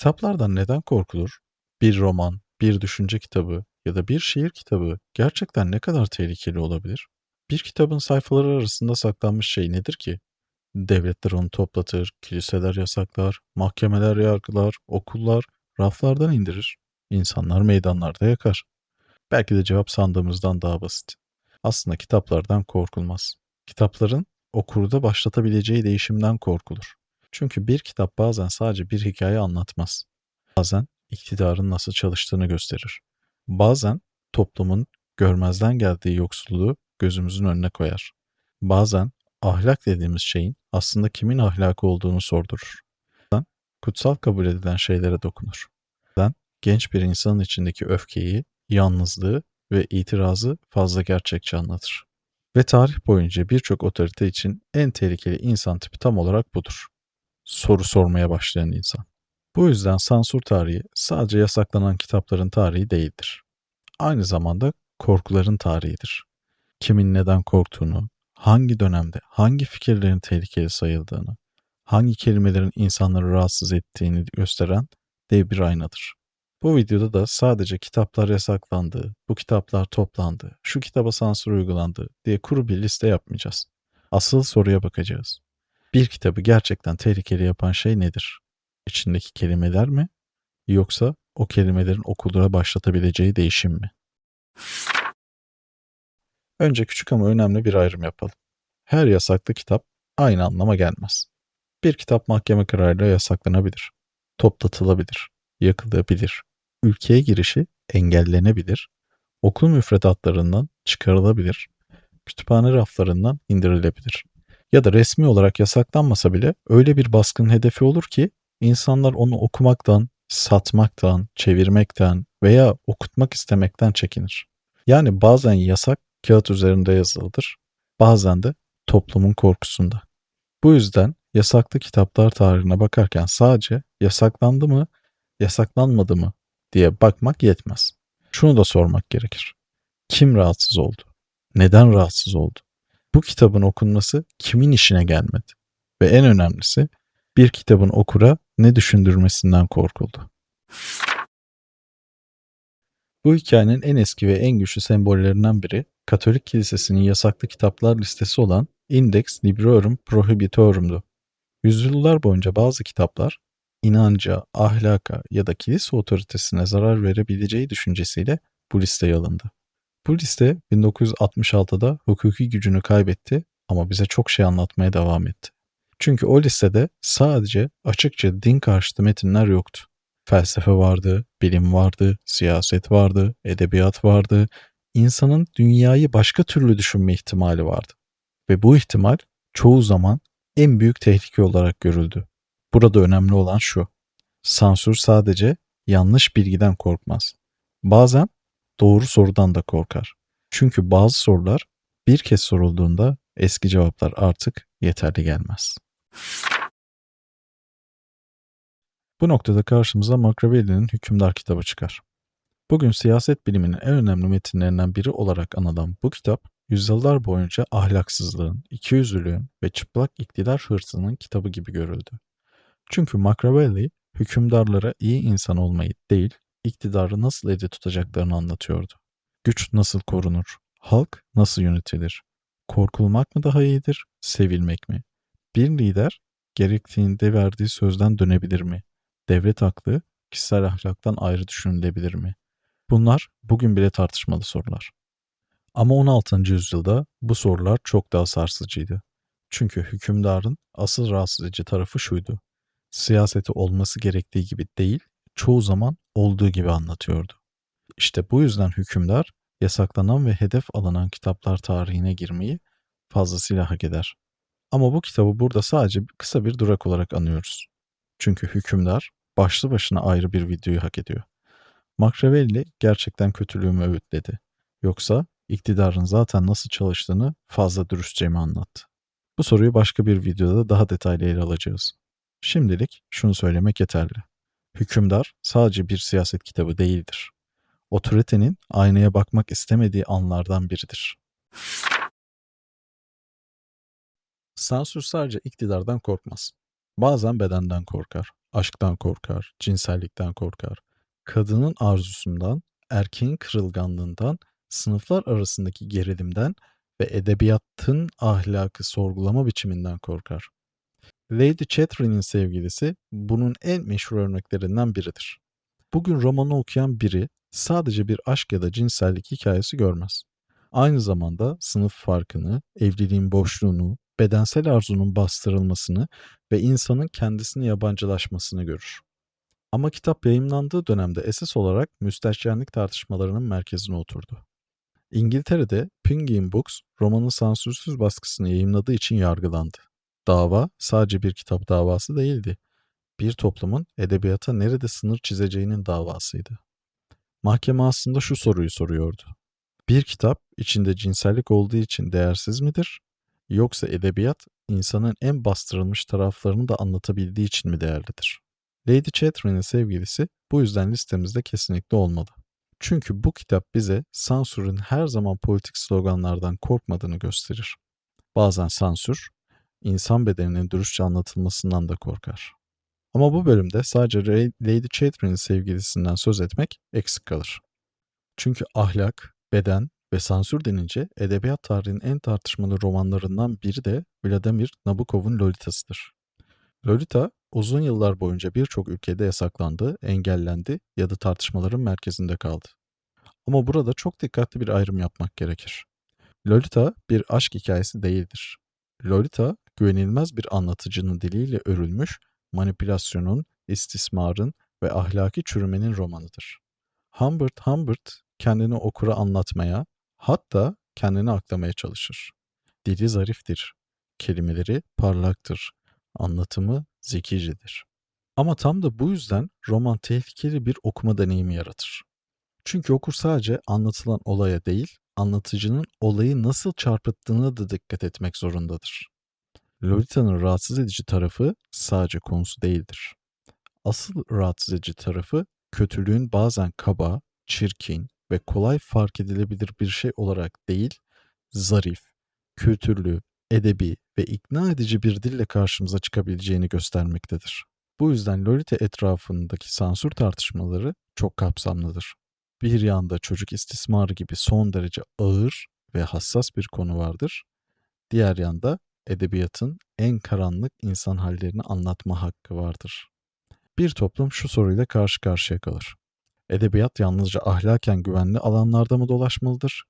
Kitaplardan neden korkulur? Bir roman, bir düşünce kitabı ya da bir şiir kitabı gerçekten ne kadar tehlikeli olabilir? Bir kitabın sayfaları arasında saklanmış şey nedir ki? Devletler onu toplatır, kiliseler yasaklar, mahkemeler yargılar, okullar raflardan indirir, insanlar meydanlarda yakar. Belki de cevap sandığımızdan daha basit. Aslında kitaplardan korkulmaz. Kitapların okurda başlatabileceği değişimden korkulur. Çünkü bir kitap bazen sadece bir hikaye anlatmaz. Bazen iktidarın nasıl çalıştığını gösterir. Bazen toplumun görmezden geldiği yoksulluğu gözümüzün önüne koyar. Bazen ahlak dediğimiz şeyin aslında kimin ahlakı olduğunu sordurur. Bazen kutsal kabul edilen şeylere dokunur. Bazen genç bir insanın içindeki öfkeyi, yalnızlığı ve itirazı fazla gerçekçi anlatır. Ve tarih boyunca birçok otorite için en tehlikeli insan tipi tam olarak budur. Soru sormaya başlayan insan. Bu yüzden sansür tarihi sadece yasaklanan kitapların tarihi değildir. Aynı zamanda korkuların tarihidir. Kimin neden korktuğunu, hangi dönemde hangi fikirlerin tehlikeli sayıldığını, hangi kelimelerin insanları rahatsız ettiğini gösteren dev bir aynadır. Bu videoda da sadece kitaplar yasaklandı, bu kitaplar toplandı, şu kitaba sansür uygulandı diye kuru bir liste yapmayacağız. Asıl soruya bakacağız. Bir kitabı gerçekten tehlikeli yapan şey nedir? İçindeki kelimeler mi? Yoksa o kelimelerin okullara başlatabileceği değişim mi? Önce küçük ama önemli bir ayrım yapalım. Her yasaklı kitap aynı anlama gelmez. Bir kitap mahkeme kararıyla yasaklanabilir, toplatılabilir, yakılabilir, ülkeye girişi engellenebilir, okul müfredatlarından çıkarılabilir, kütüphane raflarından indirilebilir. Ya da resmi olarak yasaklanmasa bile öyle bir baskın hedefi olur ki insanlar onu okumaktan, satmaktan, çevirmekten veya okutmak istemekten çekinir. Yani bazen yasak kağıt üzerinde yazılıdır, bazen de toplumun korkusunda. Bu yüzden yasaklı kitaplar tarihine bakarken sadece yasaklandı mı, yasaklanmadı mı diye bakmak yetmez. Şunu da sormak gerekir. Kim rahatsız oldu? Neden rahatsız oldu? Bu kitabın okunması kimin işine gelmedi? Ve en önemlisi bir kitabın okura ne düşündürmesinden korkuldu. Bu hikayenin en eski ve en güçlü sembollerinden biri Katolik Kilisesi'nin yasaklı kitaplar listesi olan Index Librorum Prohibitorum'du. Yüzyıllar boyunca bazı kitaplar inanca, ahlaka ya da kilise otoritesine zarar verebileceği düşüncesiyle bu listeye alındı. Bu liste 1966'da hukuki gücünü kaybetti ama bize çok şey anlatmaya devam etti. Çünkü o listede sadece açıkça din karşıtı metinler yoktu. Felsefe vardı, bilim vardı, siyaset vardı, edebiyat vardı. İnsanın dünyayı başka türlü düşünme ihtimali vardı. Ve bu ihtimal çoğu zaman en büyük tehlike olarak görüldü. Burada önemli olan şu: sansür sadece yanlış bilgiden korkmaz. Bazen doğru sorudan da korkar. Çünkü bazı sorular bir kez sorulduğunda eski cevaplar artık yeterli gelmez. Bu noktada karşımıza Machiavelli'nin Hükümdar kitabı çıkar. Bugün siyaset biliminin en önemli metinlerinden biri olarak anılan bu kitap, yüzyıllar boyunca ahlaksızlığın, ikiyüzlülüğün ve çıplak iktidar hırsının kitabı gibi görüldü. Çünkü Machiavelli, hükümdarlara iyi insan olmayı değil, iktidarı nasıl elde tutacaklarını anlatıyordu. Güç nasıl korunur? Halk nasıl yönetilir? Korkulmak mı daha iyidir, sevilmek mi? Bir lider gerektiğinde verdiği sözden dönebilir mi? Devlet aklı kişisel ahlaktan ayrı düşünülebilir mi? Bunlar bugün bile tartışmalı sorular. Ama 16. yüzyılda bu sorular çok daha sarsıcıydı. Çünkü hükümdarın asıl rahatsız edici tarafı şuydu: siyaseti olması gerektiği gibi değil, çoğu zaman olduğu gibi anlatıyordu. İşte bu yüzden hükümdar yasaklanan ve hedef alınan kitaplar tarihine girmeyi fazlasıyla hak eder. Ama bu kitabı burada sadece kısa bir durak olarak anıyoruz. Çünkü hükümdar başlı başına ayrı bir videoyu hak ediyor. Machiavelli gerçekten kötülüğü mü öğütledi? Yoksa iktidarın zaten nasıl çalıştığını fazla dürüstçe mi anlattı? Bu soruyu başka bir videoda daha detaylı ele alacağız. Şimdilik şunu söylemek yeterli: Hükümdar sadece bir siyaset kitabı değildir. Otoritenin aynaya bakmak istemediği anlardan biridir. Sansür sadece iktidardan korkmaz. Bazen bedenden korkar, aşktan korkar, cinsellikten korkar, kadının arzusundan, erkeğin kırılganlığından, sınıflar arasındaki gerilimden ve edebiyatın ahlakı sorgulama biçiminden korkar. Lady Chatterley'nin sevgilisi bunun en meşhur örneklerinden biridir. Bugün romanı okuyan biri sadece bir aşk ya da cinsellik hikayesi görmez. Aynı zamanda sınıf farkını, evliliğin boşluğunu, bedensel arzunun bastırılmasını ve insanın kendisini yabancılaşmasını görür. Ama kitap yayımlandığı dönemde esas olarak müstehcenlik tartışmalarının merkezine oturdu. İngiltere'de Penguin Books romanın sansürsüz baskısını yayımladığı için yargılandı. Dava sadece bir kitap davası değildi. Bir toplumun edebiyata nerede sınır çizeceğinin davasıydı. Mahkeme aslında şu soruyu soruyordu: bir kitap içinde cinsellik olduğu için değersiz midir? Yoksa edebiyat insanın en bastırılmış taraflarını da anlatabildiği için mi değerlidir? Lady Chatterley'nin sevgilisi bu yüzden listemizde kesinlikle olmalı. Çünkü bu kitap bize sansürün her zaman politik sloganlardan korkmadığını gösterir. Bazen sansür, insan bedeninin dürüstçe anlatılmasından da korkar. Ama bu bölümde sadece Lady Chatterley'nin sevgilisinden söz etmek eksik kalır. Çünkü ahlak, beden ve sansür denince edebiyat tarihinin en tartışmalı romanlarından biri de Vladimir Nabokov'un Lolita'sıdır. Lolita uzun yıllar boyunca birçok ülkede yasaklandı, engellendi ya da tartışmaların merkezinde kaldı. Ama burada çok dikkatli bir ayrım yapmak gerekir. Lolita bir aşk hikayesi değildir. Lolita, güvenilmez bir anlatıcının diliyle örülmüş, manipülasyonun, istismarın ve ahlaki çürümenin romanıdır. Humbert kendini okura anlatmaya, hatta kendini aklamaya çalışır. Dili zariftir, kelimeleri parlaktır, anlatımı zekicedir. Ama tam da bu yüzden roman tehlikeli bir okuma deneyimi yaratır. Çünkü okur sadece anlatılan olaya değil, anlatıcının olayı nasıl çarpıttığına da dikkat etmek zorundadır. Lolita'nın rahatsız edici tarafı sadece konusu değildir. Asıl rahatsız edici tarafı kötülüğün bazen kaba, çirkin ve kolay fark edilebilir bir şey olarak değil, zarif, kültürlü, edebi ve ikna edici bir dille karşımıza çıkabileceğini göstermektedir. Bu yüzden Lolita etrafındaki sansür tartışmaları çok kapsamlıdır. Bir yanda çocuk istismarı gibi son derece ağır ve hassas bir konu vardır. Diğer yanda edebiyatın en karanlık insan hallerini anlatma hakkı vardır. Bir toplum şu soruyla karşı karşıya kalır: edebiyat yalnızca ahlaken güvenli alanlarda mı dolaşmalıdır?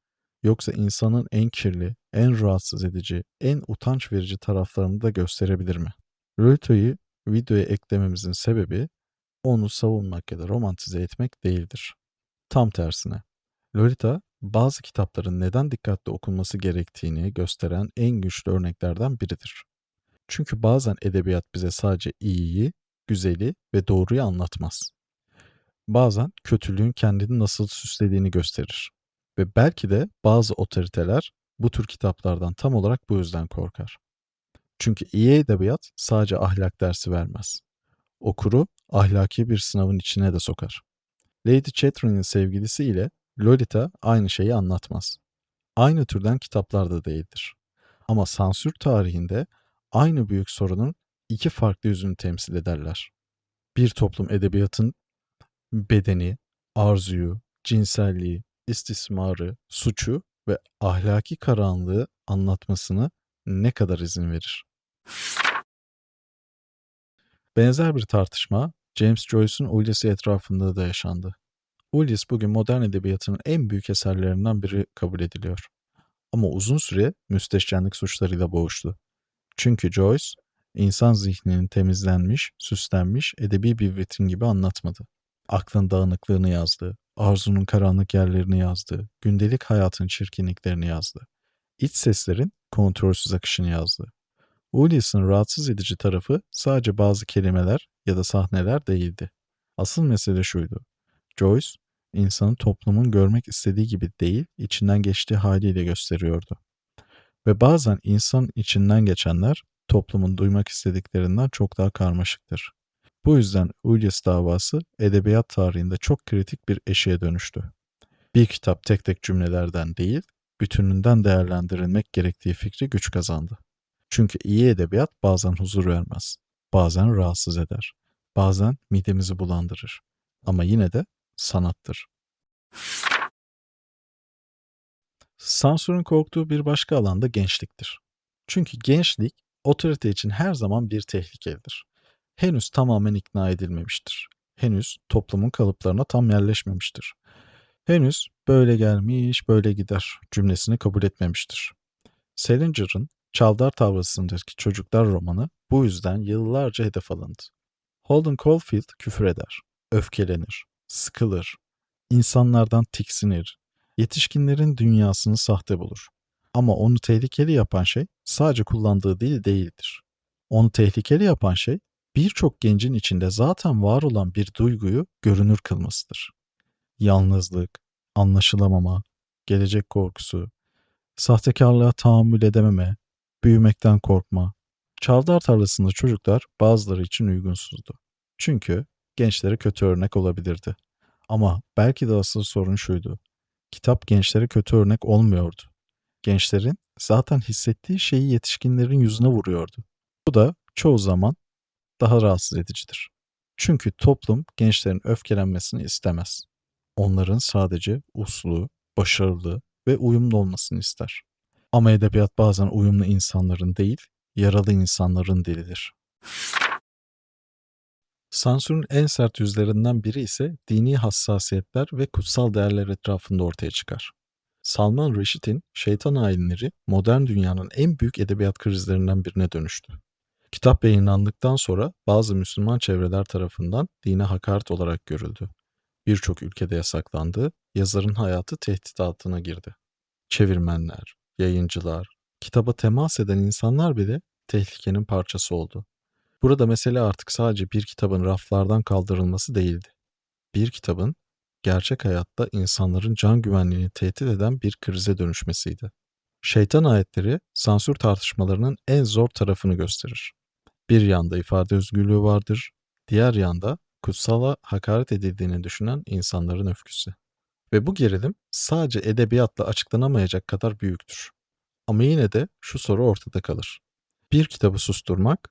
Yoksa insanın en kirli, en rahatsız edici, en utanç verici taraflarını da gösterebilir mi? Lolita'yı videoya eklememizin sebebi onu savunmak ya da romantize etmek değildir. Tam tersine. Lolita, bazı kitapların neden dikkatli okunması gerektiğini gösteren en güçlü örneklerden biridir. Çünkü bazen edebiyat bize sadece iyiyi, güzeli ve doğruyu anlatmaz. Bazen kötülüğün kendini nasıl süslediğini gösterir. Ve belki de bazı otoriteler bu tür kitaplardan tam olarak bu yüzden korkar. Çünkü iyi edebiyat sadece ahlak dersi vermez. Okuru ahlaki bir sınavın içine de sokar. Lady Chatterley'nin sevgilisi ile Lolita aynı şeyi anlatmaz. Aynı türden kitaplar da değildir. Ama sansür tarihinde aynı büyük sorunun iki farklı yüzünü temsil ederler. Bir toplum edebiyatın bedeni, arzuyu, cinselliği, istismarı, suçu ve ahlaki karanlığı anlatmasına ne kadar izin verir? Benzer bir tartışma James Joyce'un Ulysses'i etrafında da yaşandı. Ulysses bugün modern edebiyatının en büyük eserlerinden biri kabul ediliyor. Ama uzun süre müstehcenlik suçlarıyla boğuştu. Çünkü Joyce, insan zihninin temizlenmiş, süslenmiş edebi bir vitrin gibi anlatmadı. Aklın dağınıklığını yazdı, arzunun karanlık yerlerini yazdı, gündelik hayatın çirkinliklerini yazdı. İç seslerin kontrolsüz akışını yazdı. Ulysses'ın rahatsız edici tarafı sadece bazı kelimeler ya da sahneler değildi. Asıl mesele şuydu: Joyce, insanı toplumun görmek istediği gibi değil, içinden geçtiği haliyle gösteriyordu. Ve bazen insan içinden geçenler toplumun duymak istediklerinden çok daha karmaşıktır. Bu yüzden Ulysses davası edebiyat tarihinde çok kritik bir eşiğe dönüştü. Bir kitap tek tek cümlelerden değil, bütününden değerlendirilmek gerektiği fikri güç kazandı. Çünkü iyi edebiyat bazen huzur vermez. bazen rahatsız eder, bazen midemizi bulandırır. Ama yine de sanattır. Sansürün korktuğu bir başka alan da gençliktir. Çünkü gençlik otorite için her zaman bir tehlikedir. Henüz tamamen ikna edilmemiştir. Henüz toplumun kalıplarına tam yerleşmemiştir. Henüz böyle gelmiş böyle gider cümlesini kabul etmemiştir. Salinger'ın Çavdar Tarlası'ndaki Çocuklar romanı bu yüzden yıllarca hedef alındı. Holden Caulfield küfür eder, öfkelenir, sıkılır, insanlardan tiksinir, yetişkinlerin dünyasını sahte bulur. Ama onu tehlikeli yapan şey sadece kullandığı dil değildir. Onu tehlikeli yapan şey birçok gencin içinde zaten var olan bir duyguyu görünür kılmasıdır. Yalnızlık, anlaşılamama, gelecek korkusu, sahtekarlığa tahammül edememe, büyümekten korkma. Çavdar Tarlası'nda çocuklar bazıları için uygunsuzdu. Çünkü gençlere kötü örnek olabilirdi. Ama belki de asıl sorun şuydu. Kitap gençlere kötü örnek olmuyordu. Gençlerin zaten hissettiği şeyi yetişkinlerin yüzüne vuruyordu. Bu da çoğu zaman daha rahatsız edicidir. Çünkü toplum gençlerin öfkelenmesini istemez. Onların sadece uslu, başarılı ve uyumlu olmasını ister. Ama edebiyat bazen uyumlu insanların değil, yaralı insanların dilidir. Sansürün en sert yüzlerinden biri ise dini hassasiyetler ve kutsal değerler etrafında ortaya çıkar. Salman Rushdie'nin Şeytan Ayinleri modern dünyanın en büyük edebiyat krizlerinden birine dönüştü. Kitap yayınlandıktan sonra bazı Müslüman çevreler tarafından dine hakaret olarak görüldü. Birçok ülkede yasaklandı, yazarın hayatı tehdit altına girdi. Çevirmenler, yayıncılar, kitaba temas eden insanlar bile tehlikenin parçası oldu. Burada mesele artık sadece bir kitabın raflardan kaldırılması değildi. Bir kitabın gerçek hayatta insanların can güvenliğini tehdit eden bir krize dönüşmesiydi. Şeytan ayetleri sansür tartışmalarının en zor tarafını gösterir. Bir yanda ifade özgürlüğü vardır, diğer yanda kutsala hakaret edildiğini düşünen insanların öfküsü. Ve bu gerilim sadece edebiyatla açıklanamayacak kadar büyüktür. Ama yine de şu soru ortada kalır. Bir kitabı susturmak,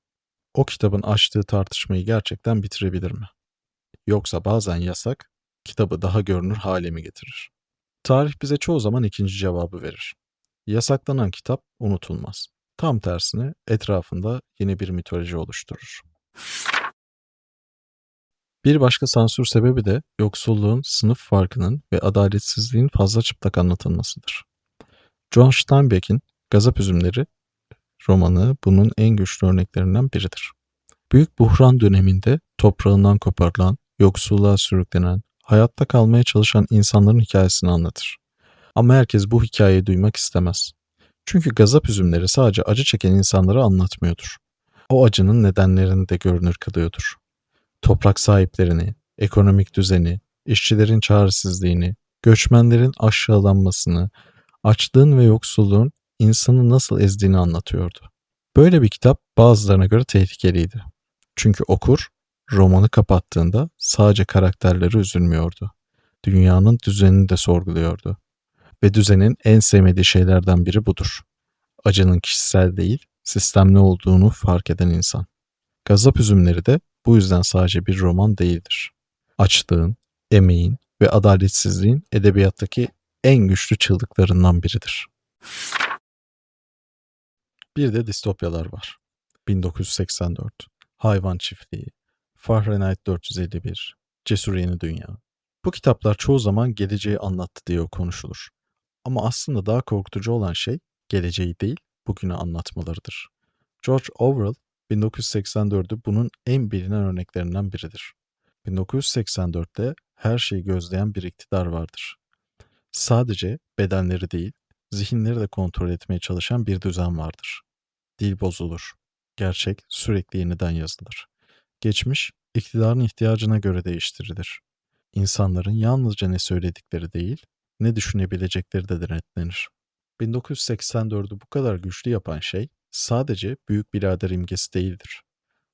o kitabın açtığı tartışmayı gerçekten bitirebilir mi? Yoksa bazen yasak, kitabı daha görünür hale mi getirir? Tarih bize çoğu zaman ikinci cevabı verir. Yasaklanan kitap unutulmaz. Tam tersine etrafında yeni bir mitoloji oluşturur. Bir başka sansür sebebi de yoksulluğun, sınıf farkının ve adaletsizliğin fazla çıplak anlatılmasıdır. John Steinbeck'in Gazap Üzümleri romanı bunun en güçlü örneklerinden biridir. Büyük buhran döneminde toprağından koparılan, yoksulluğa sürüklenen, hayatta kalmaya çalışan insanların hikayesini anlatır. Ama herkes bu hikayeyi duymak istemez. Çünkü Gazap Üzümleri sadece acı çeken insanları anlatmıyordur. O acının nedenlerini de görünür kılıyordur. Toprak sahiplerini, ekonomik düzeni, işçilerin çaresizliğini, göçmenlerin aşağılanmasını, açlığın ve yoksulluğun insanı nasıl ezdiğini anlatıyordu. Böyle bir kitap bazılarına göre tehlikeliydi. Çünkü okur, romanı kapattığında sadece karakterleri üzülmüyordu. Dünyanın düzenini de sorguluyordu. Ve düzenin en sevmediği şeylerden biri budur. Acının kişisel değil, sistemli olduğunu fark eden insan. Gazap Üzümleri de bu yüzden sadece bir roman değildir. Açlığın, emeğin ve adaletsizliğin edebiyattaki en güçlü çığlıklarından biridir. Bir de distopyalar var. 1984, Hayvan Çiftliği, Fahrenheit 451, Cesur Yeni Dünya. Bu kitaplar çoğu zaman geleceği anlattı diye konuşulur. Ama aslında daha korkutucu olan şey geleceği değil, bugünü anlatmalarıdır. George Orwell 1984'ü bunun en bilinen örneklerinden biridir. 1984'te her şeyi gözleyen bir iktidar vardır. Sadece bedenleri değil, zihinleri de kontrol etmeye çalışan bir düzen vardır. Dil bozulur. Gerçek sürekli yeniden yazılır. Geçmiş, iktidarın ihtiyacına göre değiştirilir. İnsanların yalnızca ne söyledikleri değil, ne düşünebilecekleri de denetlenir. 1984'ü bu kadar güçlü yapan şey sadece Büyük Birader imgesi değildir.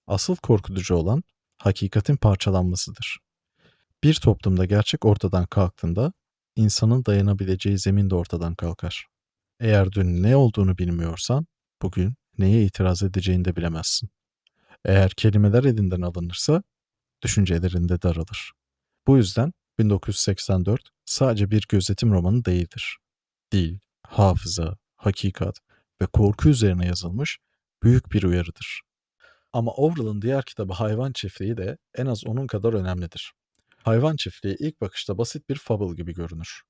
Asıl korkutucu olan hakikatin parçalanmasıdır. Bir toplumda gerçek ortadan kalktığında insanın dayanabileceği zemin de ortadan kalkar. Eğer dün ne olduğunu bilmiyorsan bugün neye itiraz edeceğini de bilemezsin. Eğer kelimeler elinden alınırsa düşüncelerinde daralır. Bu yüzden 1984 sadece bir gözetim romanı değildir. Dil, hafıza, hakikat ve korku üzerine yazılmış büyük bir uyarıdır. Ama Orwell'ın diğer kitabı Hayvan Çiftliği de en az onun kadar önemlidir. Hayvan Çiftliği ilk bakışta basit bir fable gibi görünür.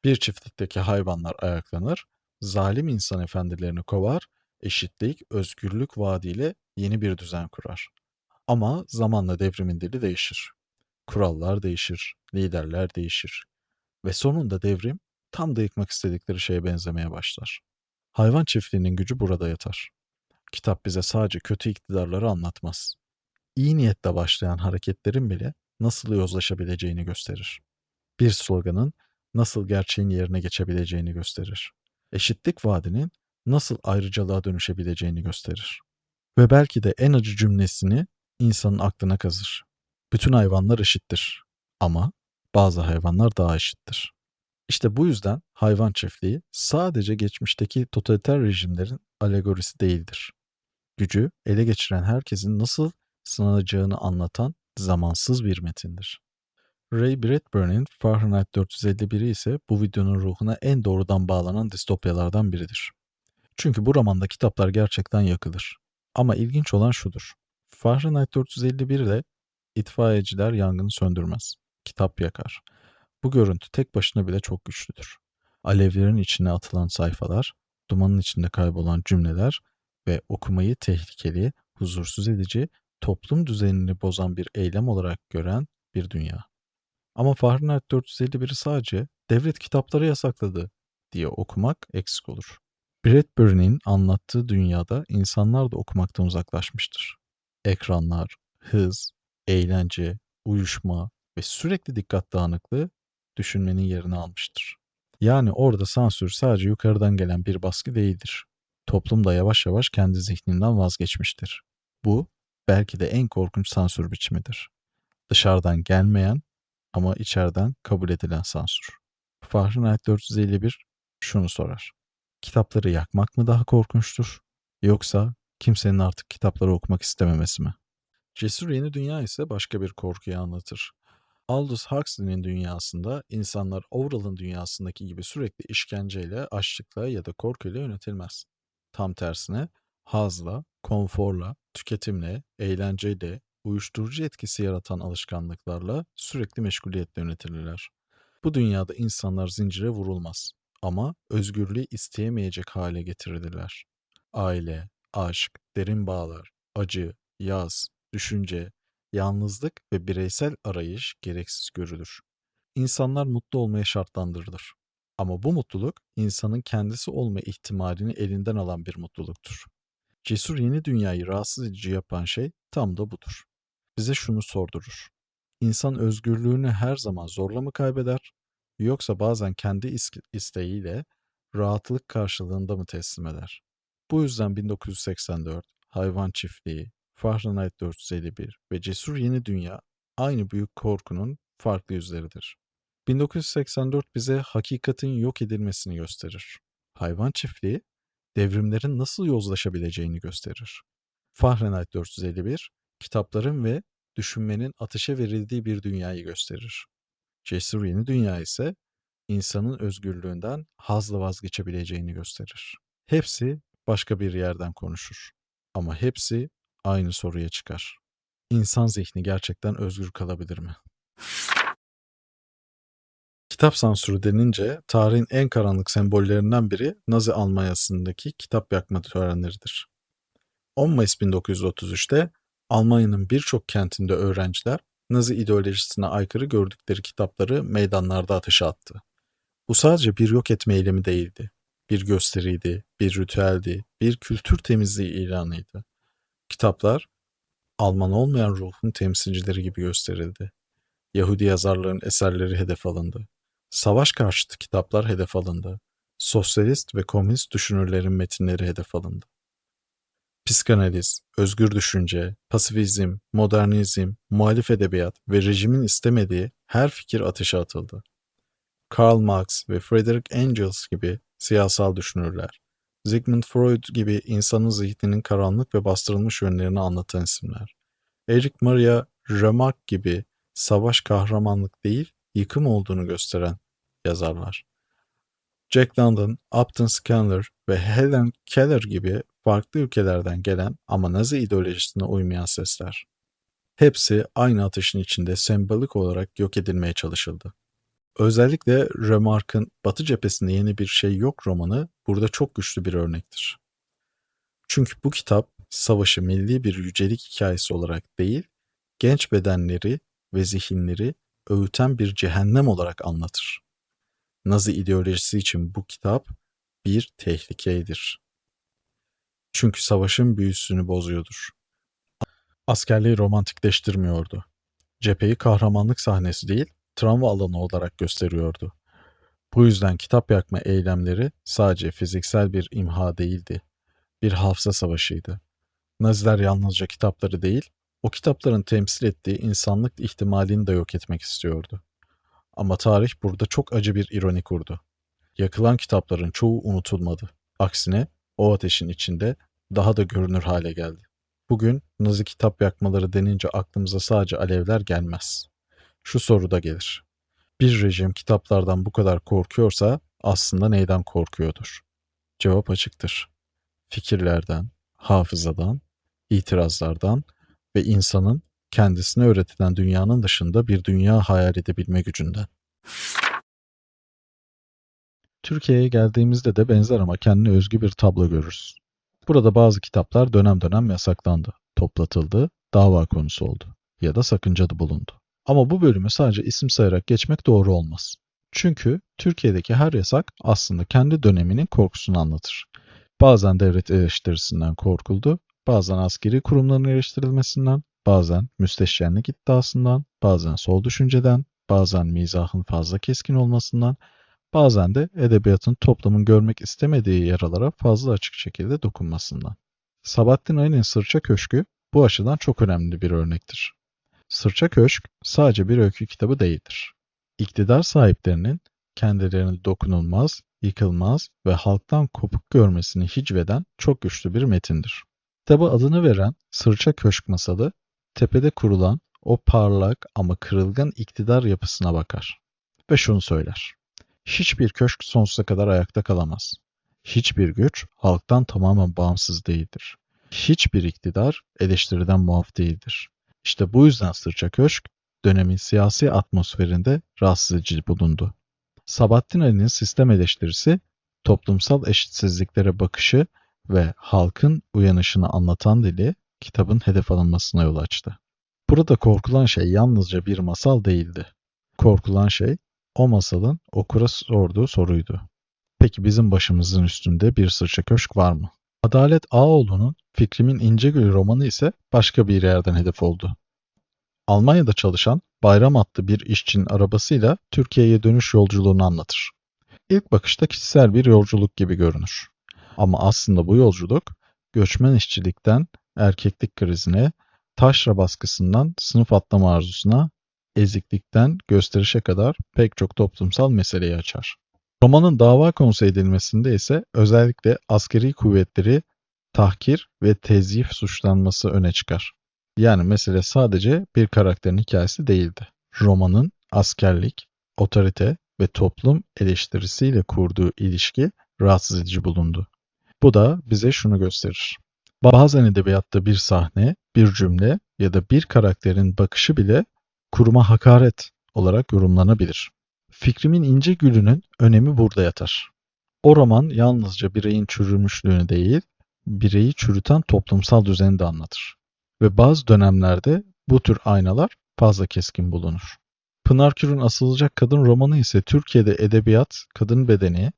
Bir çiftlikteki hayvanlar ayaklanır, zalim insan efendilerini kovar, eşitlik, özgürlük vaadiyle yeni bir düzen kurar. Ama zamanla devrimin dili değişir. Kurallar değişir, liderler değişir ve sonunda devrim tam da yıkmak istedikleri şeye benzemeye başlar. Hayvan çiftliğinin gücü burada yatar. Kitap bize sadece kötü iktidarları anlatmaz. İyi niyetle başlayan hareketlerin bile nasıl yozlaşabileceğini gösterir. Bir sloganın nasıl gerçeğin yerine geçebileceğini gösterir. Eşitlik vaadinin nasıl ayrıcalığa dönüşebileceğini gösterir. Ve belki de en acı cümlesini insanın aklına kazır. Bütün hayvanlar eşittir ama bazı hayvanlar daha eşittir. İşte bu yüzden hayvan çiftliği sadece geçmişteki totaliter rejimlerin alegorisi değildir. Gücü ele geçiren herkesin nasıl sınanacağını anlatan zamansız bir metindir. Ray Bradbury'nin Fahrenheit 451'i ise bu videonun ruhuna en doğrudan bağlanan distopyalardan biridir. Çünkü bu romanda kitaplar gerçekten yakılır. Ama ilginç olan şudur. Fahrenheit 451'de itfaiyeciler yangını söndürmez. Kitap yakar. Bu görüntü tek başına bile çok güçlüdür. Alevlerin içine atılan sayfalar, dumanın içinde kaybolan cümleler ve okumayı tehlikeli, huzursuz edici, toplum düzenini bozan bir eylem olarak gören bir dünya. Ama Fahrenheit 451'i sadece devlet kitapları yasakladı diye okumak eksik olur. Bradbury'nin anlattığı dünyada insanlar da okumaktan uzaklaşmıştır. Ekranlar, hız, eğlence, uyuşma ve sürekli dikkat dağınıklığı düşünmenin yerini almıştır. Yani orada sansür sadece yukarıdan gelen bir baskı değildir. Toplum da yavaş yavaş kendi zihninden vazgeçmiştir. Bu belki de en korkunç sansür biçimidir. Dışarıdan gelmeyen ama içeriden kabul edilen sansür. Fahrenheit 451 şunu sorar. Kitapları yakmak mı daha korkunçtur? Yoksa kimsenin artık kitapları okumak istememesi mi? Cesur Yeni Dünya ise başka bir korkuyu anlatır. Aldous Huxley'nin dünyasında insanlar Orwell'ın dünyasındaki gibi sürekli işkenceyle, açlıkla ya da korkuyla yönetilmez. Tam tersine hazla, konforla, tüketimle, eğlenceyle, uyuşturucu etkisi yaratan alışkanlıklarla sürekli meşguliyetle yönetilirler. Bu dünyada insanlar zincire vurulmaz ama özgürlüğü isteyemeyecek hale getirilirler. Aile, aşk, derin bağlar, acı, yaz, düşünce, yalnızlık ve bireysel arayış gereksiz görülür. İnsanlar mutlu olmaya şartlandırılır. Ama bu mutluluk insanın kendisi olma ihtimalini elinden alan bir mutluluktur. Cesur Yeni Dünyayı rahatsız edici yapan şey tam da budur. Bize şunu sordurur. İnsan özgürlüğünü her zaman zorla mı kaybeder, yoksa bazen kendi isteğiyle rahatlık karşılığında mı teslim eder? Bu yüzden 1984, Hayvan Çiftliği, Fahrenheit 451 ve Cesur Yeni Dünya aynı büyük korkunun farklı yüzleridir. 1984 bize hakikatin yok edilmesini gösterir. Hayvan Çiftliği, devrimlerin nasıl yozlaşabileceğini gösterir. Fahrenheit 451, kitapların ve düşünmenin ateşe verildiği bir dünyayı gösterir. Cesur Yeni Dünya ise insanın özgürlüğünden hazla vazgeçebileceğini gösterir. Hepsi başka bir yerden konuşur. Ama hepsi aynı soruya çıkar. İnsan zihni gerçekten özgür kalabilir mi? Kitap sansürü denince tarihin en karanlık sembollerinden biri Nazi Almanyası'ndaki kitap yakma törenleridir. 10 Mayıs 1933'te Almanya'nın birçok kentinde öğrenciler Nazi ideolojisine aykırı gördükleri kitapları meydanlarda ateşe attı. Bu sadece bir yok etme eylemi değildi. Bir gösteriydi, bir ritüeldi, bir kültür temizliği ilanıydı. Kitaplar Alman olmayan ruhun temsilcileri gibi gösterildi. Yahudi yazarların eserleri hedef alındı. Savaş karşıtı kitaplar hedef alındı. Sosyalist ve komünist düşünürlerin metinleri hedef alındı. Psikanaliz, özgür düşünce, pasifizm, modernizm, muhalif edebiyat ve rejimin istemediği her fikir ateşe atıldı. Karl Marx ve Friedrich Engels gibi siyasal düşünürler, Sigmund Freud gibi insanın zihninin karanlık ve bastırılmış yönlerini anlatan isimler. Erich Maria Remarque gibi savaş kahramanlık değil, yıkım olduğunu gösteren yazarlar. Jack London, Upton Sinclair ve Helen Keller gibi farklı ülkelerden gelen ama Nazi ideolojisine uymayan sesler. Hepsi aynı ateşin içinde sembolik olarak yok edilmeye çalışıldı. Özellikle Remarque'ın Batı cephesinde yeni bir şey yok romanı burada çok güçlü bir örnektir. Çünkü bu kitap savaşı milli bir yücelik hikayesi olarak değil, genç bedenleri ve zihinleri öğüten bir cehennem olarak anlatır. Nazi ideolojisi için bu kitap bir tehlikedir. Çünkü savaşın büyüsünü bozuyordur. Askerliği romantikleştirmiyordu. Cepheyi kahramanlık sahnesi değil, travma alanı olarak gösteriyordu. Bu yüzden kitap yakma eylemleri sadece fiziksel bir imha değildi, bir hafıza savaşıydı. Naziler yalnızca kitapları değil, o kitapların temsil ettiği insanlık ihtimalini de yok etmek istiyordu. Ama tarih burada çok acı bir ironi kurdu. Yakılan kitapların çoğu unutulmadı. Aksine o ateşin içinde daha da görünür hale geldi. Bugün Nazi kitap yakmaları denince aklımıza sadece alevler gelmez. Şu soru da gelir. Bir rejim kitaplardan bu kadar korkuyorsa aslında neyden korkuyordur? Cevap açıktır. Fikirlerden, hafızadan, itirazlardan ve insanın kendisine öğretilen dünyanın dışında bir dünya hayal edebilme gücünden. Türkiye'ye geldiğimizde de benzer ama kendine özgü bir tablo görürüz. Burada bazı kitaplar dönem dönem yasaklandı, toplatıldı, dava konusu oldu ya da sakıncada bulundu. Ama bu bölümü sadece isim sayarak geçmek doğru olmaz. Çünkü Türkiye'deki her yasak aslında kendi döneminin korkusunu anlatır. Bazen devlet eleştirisinden korkuldu, bazen askeri kurumların eleştirilmesinden, bazen müsteşarlık iddiasından, bazen sol düşünceden, bazen mizahın fazla keskin olmasından, bazen de edebiyatın toplumun görmek istemediği yaralara fazla açık şekilde dokunmasından. Sabahattin Ali'nin Sırça Köşkü bu açıdan çok önemli bir örnektir. Sırça Köşk sadece bir öykü kitabı değildir. İktidar sahiplerinin kendilerini dokunulmaz, yıkılmaz ve halktan kopuk görmesini hicveden çok güçlü bir metindir. Kitaba adını veren Sırça Köşk masalı, tepede kurulan o parlak ama kırılgan iktidar yapısına bakar. Ve şunu söyler. Hiçbir köşk sonsuza kadar ayakta kalamaz. Hiçbir güç halktan tamamen bağımsız değildir. Hiçbir iktidar eleştiriden muaf değildir. İşte bu yüzden Sırça Köşk dönemin siyasi atmosferinde rahatsız edici bulundu. Sabahattin Ali'nin sistem eleştirisi, toplumsal eşitsizliklere bakışı ve halkın uyanışını anlatan dili kitabın hedef alınmasına yol açtı. Burada korkulan şey yalnızca bir masal değildi. Korkulan şey o masalın okura sorduğu soruydu. Peki bizim başımızın üstünde bir sırça köşk var mı? Adalet Ağaoğlu'nun Fikrimin İncegülü romanı ise başka bir yerden hedef oldu. Almanya'da çalışan Bayram adlı bir işçinin arabasıyla Türkiye'ye dönüş yolculuğunu anlatır. İlk bakışta kişisel bir yolculuk gibi görünür. Ama aslında bu yolculuk göçmen işçilikten erkeklik krizine, taşra baskısından sınıf atlama arzusuna, eziklikten gösterişe kadar pek çok toplumsal meseleyi açar. Romanın dava konusu edilmesinde ise özellikle askeri kuvvetleri tahkir ve tezyif suçlanması öne çıkar. Yani mesele sadece bir karakterin hikayesi değildi. Romanın askerlik, otorite ve toplum eleştirisiyle kurduğu ilişki rahatsız edici bulundu. Bu da bize şunu gösterir. Bazen edebiyatta bir sahne, bir cümle ya da bir karakterin bakışı bile kuruma hakaret olarak yorumlanabilir. Fikrimin İnce Gülü'nün önemi burada yatar. O roman yalnızca bireyin çürümüşlüğünü değil, bireyi çürüten toplumsal düzeni de anlatır. Ve bazı dönemlerde bu tür aynalar fazla keskin bulunur. Pınar Kür'ün Asılacak Kadın romanı ise Türkiye'de edebiyat, kadın bedeni,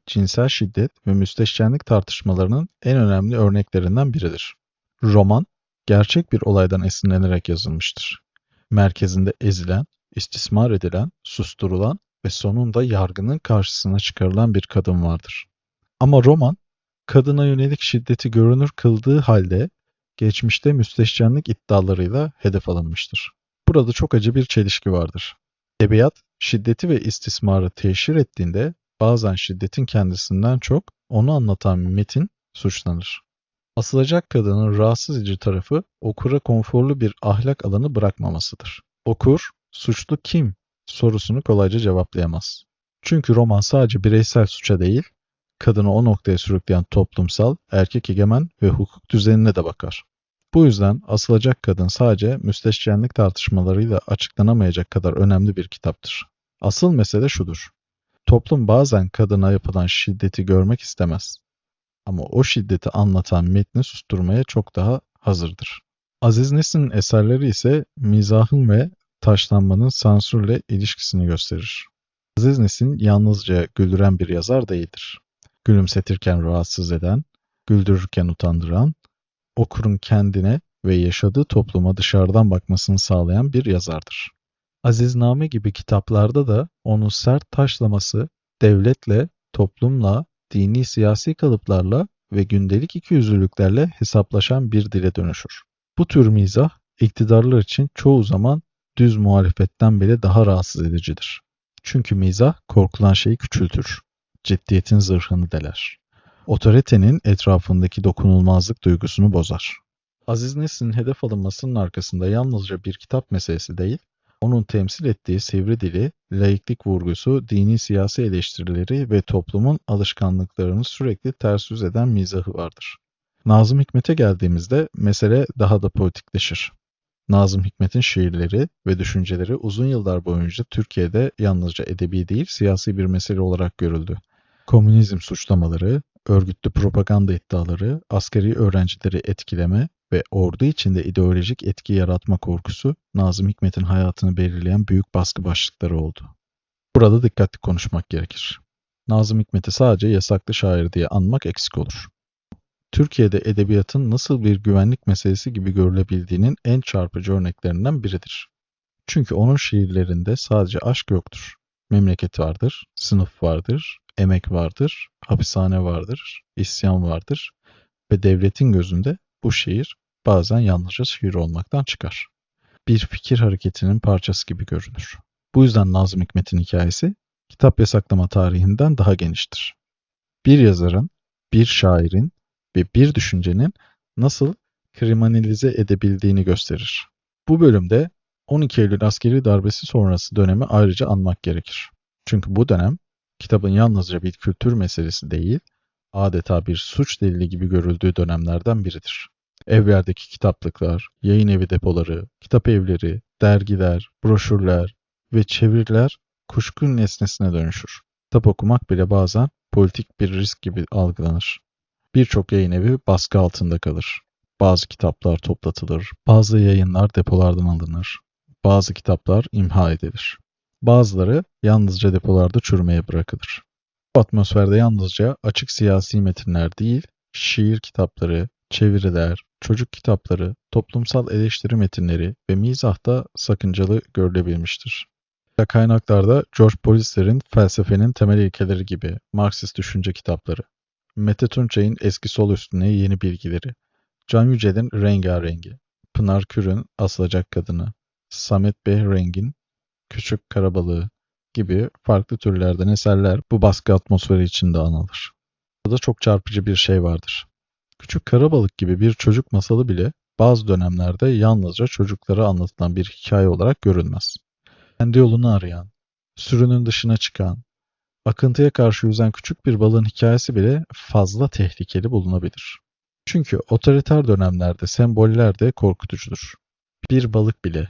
cinsel şiddet ve müstehcenlik tartışmalarının en önemli örneklerinden biridir. Roman, gerçek bir olaydan esinlenerek yazılmıştır. Merkezinde ezilen, istismar edilen, susturulan ve sonunda yargının karşısına çıkarılan bir kadın vardır. Ama roman, kadına yönelik şiddeti görünür kıldığı halde geçmişte müstehcenlik iddialarıyla hedef alınmıştır. Burada çok acı bir çelişki vardır. Edebiyat, şiddeti ve istismarı teşhir ettiğinde bazen şiddetin kendisinden çok onu anlatan metin suçlanır. Asılacak kadının rahatsız edici tarafı okura konforlu bir ahlak alanı bırakmamasıdır. Okur, suçlu kim sorusunu kolayca cevaplayamaz. Çünkü roman sadece bireysel suça değil, kadını o noktaya sürükleyen toplumsal, erkek egemen ve hukuk düzenine de bakar. Bu yüzden Asılacak Kadın sadece müstehcenlik tartışmalarıyla açıklanamayacak kadar önemli bir kitaptır. Asıl mesele şudur. Toplum bazen kadına yapılan şiddeti görmek istemez. Ama o şiddeti anlatan metni susturmaya çok daha hazırdır. Aziz Nesin'in eserleri ise mizahın ve taşlanmanın sansürle ilişkisini gösterir. Aziz Nesin yalnızca güldüren bir yazar değildir. Gülümsetirken rahatsız eden, güldürürken utandıran, okurun kendine ve yaşadığı topluma dışarıdan bakmasını sağlayan bir yazardır. Azizname gibi kitaplarda da onun sert taşlaması devletle, toplumla, dini siyasi kalıplarla ve gündelik ikiyüzlülüklerle hesaplaşan bir dile dönüşür. Bu tür mizah iktidarlar için çoğu zaman düz muhalefetten bile daha rahatsız edicidir. Çünkü mizah korkulan şeyi küçültür, ciddiyetin zırhını deler. Otoritenin etrafındaki dokunulmazlık duygusunu bozar. Aziz Nesin'in hedef alınmasının arkasında yalnızca bir kitap meselesi değil, onun temsil ettiği sivri dili, laiklik vurgusu, dini siyasi eleştirileri ve toplumun alışkanlıklarını sürekli ters yüz eden mizahı vardır. Nazım Hikmet'e geldiğimizde mesele daha da politikleşir. Nazım Hikmet'in şiirleri ve düşünceleri uzun yıllar boyunca Türkiye'de yalnızca edebi değil, siyasi bir mesele olarak görüldü. Komünizm suçlamaları, örgütlü propaganda iddiaları, askeri öğrencileri etkileme ve ordu içinde ideolojik etki yaratma korkusu Nazım Hikmet'in hayatını belirleyen büyük baskı başlıkları oldu. Burada dikkatli konuşmak gerekir. Nazım Hikmet'i sadece yasaklı şair diye anmak eksik olur. Türkiye'de edebiyatın nasıl bir güvenlik meselesi gibi görülebildiğinin en çarpıcı örneklerinden biridir. Çünkü onun şiirlerinde sadece aşk yoktur. Memleket vardır, sınıf vardır, emek vardır, hapishane vardır, isyan vardır ve devletin gözünde bu şiir bazen yalnızca şiir olmaktan çıkar. Bir fikir hareketinin parçası gibi görünür. Bu yüzden Nazım Hikmet'in hikayesi kitap yasaklama tarihinden daha geniştir. Bir yazarın, bir şairin ve bir düşüncenin nasıl kriminalize edebildiğini gösterir. Bu bölümde 12 Eylül askeri darbesi sonrası dönemi ayrıca anmak gerekir. Çünkü bu dönem kitabın yalnızca bir kültür meselesi değil, adeta bir suç delili gibi görüldüğü dönemlerden biridir. Evlerdeki kitaplıklar, yayın evi depoları, kitap evleri, dergiler, broşürler ve çeviriler kuşku nesnesine dönüşür. Kitap okumak bile bazen politik bir risk gibi algılanır. Birçok yayın evi baskı altında kalır. Bazı kitaplar toplatılır, bazı yayınlar depolardan alınır, bazı kitaplar imha edilir. Bazıları yalnızca depolarda çürümeye bırakılır. Bu atmosferde yalnızca açık siyasi metinler değil, şiir kitapları, çeviriler, çocuk kitapları, toplumsal eleştiri metinleri ve mizah da sakıncalı görülebilmiştir. Kaynaklarda George Polisler'in Felsefenin Temel İlkeleri gibi Marksist düşünce kitapları, Mete Tunçay'ın Eski Sol Üstüne Yeni Bilgileri, Can Yücel'in Rengarengi, Pınar Kür'ün Asılacak Kadını, Samet Behreng'in Küçük Karabalığı gibi farklı türlerden eserler bu baskı atmosferi içinde anılır. Burada çok çarpıcı bir şey vardır. Küçük Karabalık gibi bir çocuk masalı bile bazı dönemlerde yalnızca çocuklara anlatılan bir hikaye olarak görülmez. Kendi yolunu arayan, sürünün dışına çıkan, akıntıya karşı yüzen küçük bir balığın hikayesi bile fazla tehlikeli bulunabilir. Çünkü otoriter dönemlerde semboller de korkutucudur. Bir balık bile,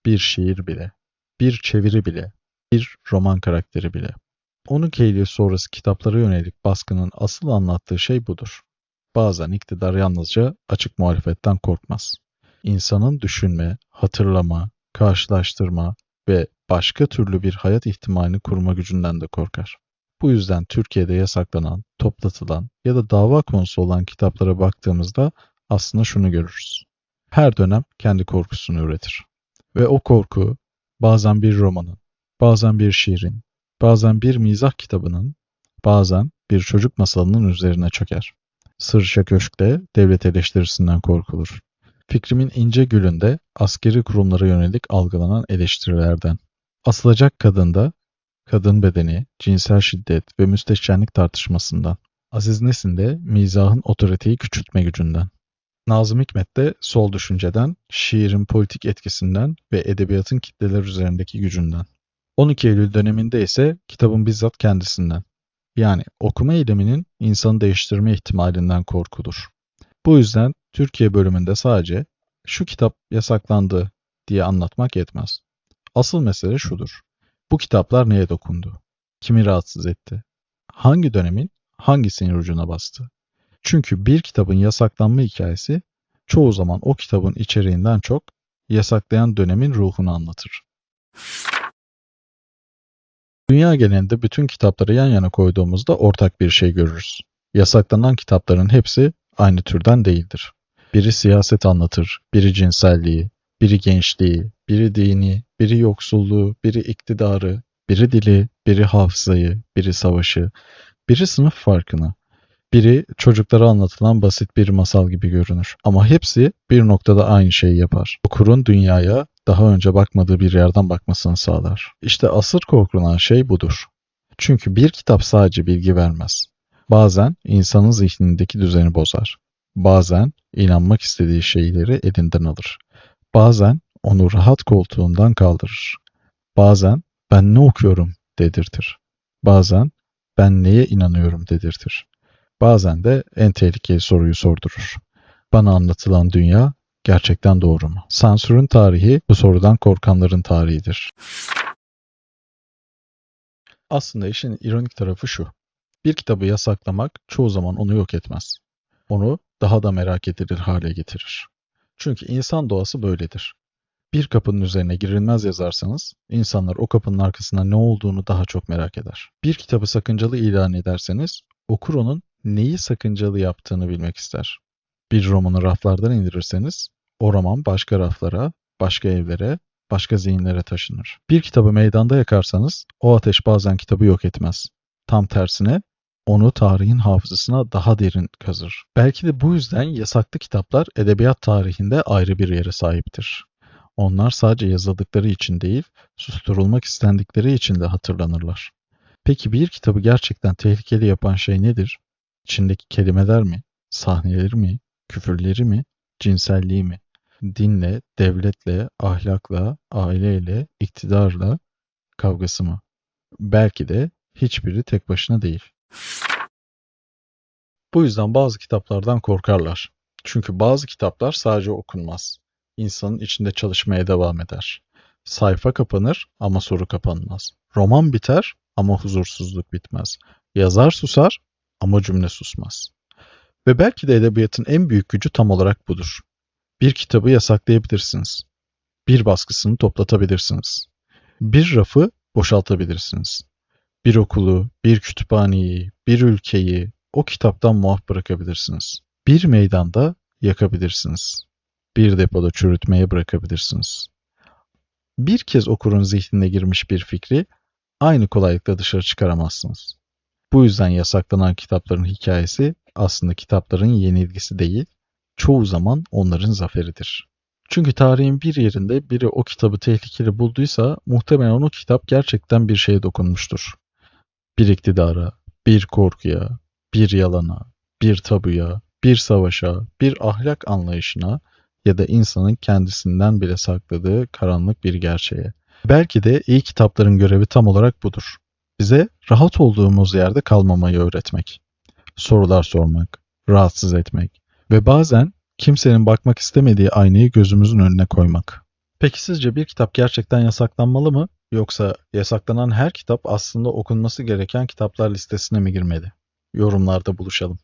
bir şiir bile, bir çeviri bile, bir roman karakteri bile. 12 Eylül sonrası kitaplara yönelik baskının asıl anlattığı şey budur. Bazen iktidar yalnızca açık muhalefetten korkmaz. İnsanın düşünme, hatırlama, karşılaştırma ve başka türlü bir hayat ihtimalini kurma gücünden de korkar. Bu yüzden Türkiye'de yasaklanan, toplatılan ya da dava konusu olan kitaplara baktığımızda aslında şunu görürüz. Her dönem kendi korkusunu üretir. Ve o korku bazen bir romanın, bazen bir şiirin, bazen bir mizah kitabının, bazen bir çocuk masalının üzerine çöker. Sırça Köşk'te devlet eleştirisinden korkulur. Fikrimin ince gülünde askeri kurumlara yönelik algılanan eleştirilerden. Asılacak Kadın'da kadın bedeni, cinsel şiddet ve müstehcenlik tartışmasından. Aziz Nesin de mizahın otoriteyi küçültme gücünden. Nazım Hikmet de sol düşünceden, şiirin politik etkisinden ve edebiyatın kitleler üzerindeki gücünden. 12 Eylül döneminde ise kitabın bizzat kendisinden. Yani okuma eyleminin insanı değiştirme ihtimalinden korkulur. Bu yüzden Türkiye bölümünde sadece şu kitap yasaklandı diye anlatmak yetmez. Asıl mesele şudur. Bu kitaplar neye dokundu? Kimi rahatsız etti? Hangi dönemin hangi sinir ucuna bastı? Çünkü bir kitabın yasaklanma hikayesi çoğu zaman o kitabın içeriğinden çok yasaklayan dönemin ruhunu anlatır. Dünya genelinde bütün kitapları yan yana koyduğumuzda ortak bir şey görürüz. Yasaklanan kitapların hepsi aynı türden değildir. Biri siyaset anlatır, biri cinselliği, biri gençliği, biri dini, biri yoksulluğu, biri iktidarı, biri dili, biri hafızayı, biri savaşı, biri sınıf farkını, biri çocuklara anlatılan basit bir masal gibi görünür. Ama hepsi bir noktada aynı şeyi yapar. Okurun dünyaya daha önce bakmadığı bir yerden bakmasını sağlar. İşte asıl korkulan şey budur. Çünkü bir kitap sadece bilgi vermez. Bazen insanın zihnindeki düzeni bozar. Bazen inanmak istediği şeyleri elinden alır. Bazen onu rahat koltuğundan kaldırır. Bazen ben ne okuyorum dedirtir. Bazen ben neye inanıyorum dedirtir. Bazen de en tehlikeli soruyu sordurur. Bana anlatılan dünya gerçekten doğru mu? Sansürün tarihi bu sorudan korkanların tarihidir. Aslında işin ironik tarafı şu. Bir kitabı yasaklamak çoğu zaman onu yok etmez. Onu daha da merak edilir hale getirir. Çünkü insan doğası böyledir. Bir kapının üzerine girilmez yazarsanız, insanlar o kapının arkasında ne olduğunu daha çok merak eder. Bir kitabı sakıncalı ilan ederseniz, okur onun neyi sakıncalı yaptığını bilmek ister. Bir romanı raflardan indirirseniz, o roman başka raflara, başka evlere, başka zihinlere taşınır. Bir kitabı meydanda yakarsanız, o ateş bazen kitabı yok etmez. Tam tersine, onu tarihin hafızasına daha derin kazır. Belki de bu yüzden yasaklı kitaplar edebiyat tarihinde ayrı bir yere sahiptir. Onlar sadece yazıldıkları için değil, susturulmak istendikleri için de hatırlanırlar. Peki bir kitabı gerçekten tehlikeli yapan şey nedir? İçindeki kelimeler mi? Sahneleri mi? Küfürleri mi? Cinselliği mi? Dinle, devletle, ahlakla, aileyle, iktidarla kavgası mı? Belki de hiçbiri tek başına değil. Bu yüzden bazı kitaplardan korkarlar. Çünkü bazı kitaplar sadece okunmaz. İnsanın içinde çalışmaya devam eder. Sayfa kapanır ama soru kapanmaz. Roman biter ama huzursuzluk bitmez. Yazar susar ama cümle susmaz. Ve belki de edebiyatın en büyük gücü tam olarak budur. Bir kitabı yasaklayabilirsiniz. Bir baskısını toplatabilirsiniz. Bir rafı boşaltabilirsiniz. Bir okulu, bir kütüphaneyi, bir ülkeyi o kitaptan muaf bırakabilirsiniz. Bir meydanda yakabilirsiniz. Bir depoda çürütmeye bırakabilirsiniz. Bir kez okurun zihnine girmiş bir fikri aynı kolaylıkla dışarı çıkaramazsınız. Bu yüzden yasaklanan kitapların hikayesi aslında kitapların yenilgisi değil, çoğu zaman onların zaferidir. Çünkü tarihin bir yerinde biri o kitabı tehlikeli bulduysa muhtemelen o kitap gerçekten bir şeye dokunmuştur. Bir iktidara, bir korkuya, bir yalana, bir tabuya, bir savaşa, bir ahlak anlayışına ya da insanın kendisinden bile sakladığı karanlık bir gerçeğe. Belki de iyi kitapların görevi tam olarak budur. Bize rahat olduğumuz yerde kalmamayı öğretmek, sorular sormak, rahatsız etmek ve bazen kimsenin bakmak istemediği aynayı gözümüzün önüne koymak. Peki sizce bir kitap gerçekten yasaklanmalı mı? Yoksa yasaklanan her kitap aslında okunması gereken kitaplar listesine mi girmeli? Yorumlarda buluşalım.